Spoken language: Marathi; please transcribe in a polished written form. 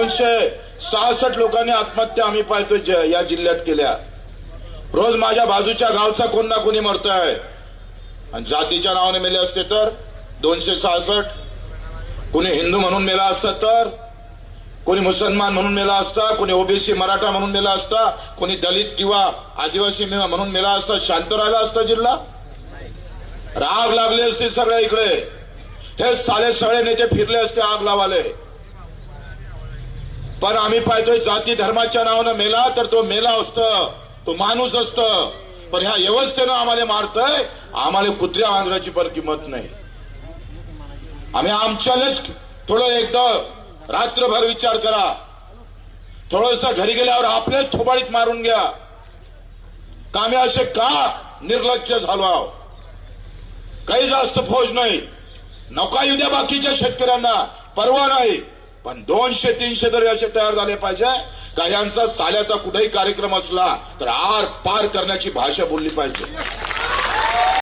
266 लोकांनी आत्महत्या आम्ही पाहतोय या जिल्ह्यात केल्या। रोज माझ्या बाजूच्या गावचा कोण ना कोणी मरतोय आणि जातीच्या नावाने मेले असते तर 266, कोणी हिंदू म्हणून मेला असता तर, कोणी मुसलमान म्हणून मेला असता, कोणी ओबीसी मराठा म्हणून मेला असता, कोणी दलित किंवा आदिवासी म्हणून मेला असता, शांत राहिला असता जिल्हा? आग लागली असते सगळ्या इकडे, हे साले सगळे नेते फिरले असते आग लावाले। पण आम्ही पाहतोय जाती धर्माच्या नावानं मेला तर तो मेला असतं, तो माणूस असतं, पण ह्या व्यवस्थेनं आम्हाला मारतोय, आम्हाला कुत्र्या वांगराची पण किंमत नाही। आम्ही आमच्यालाच थोडं एकदा रात्रभर विचार करा, थोडंसं घरी गेल्यावर आपल्याच थोबाडीत मारून घ्या का आम्ही असे का निर्लज्ज झालो आहोत? काही जास्त फौज नाही, नका येऊ द्या बाकीच्या शेतकऱ्यांना, परवा नाही, पण 200-300 तरी असे तयार झाले पाहिजे का यांचा साल्याचा कुठेही कार्यक्रम असला तर आर पार करण्याची भाषा बोलली पाहिजे।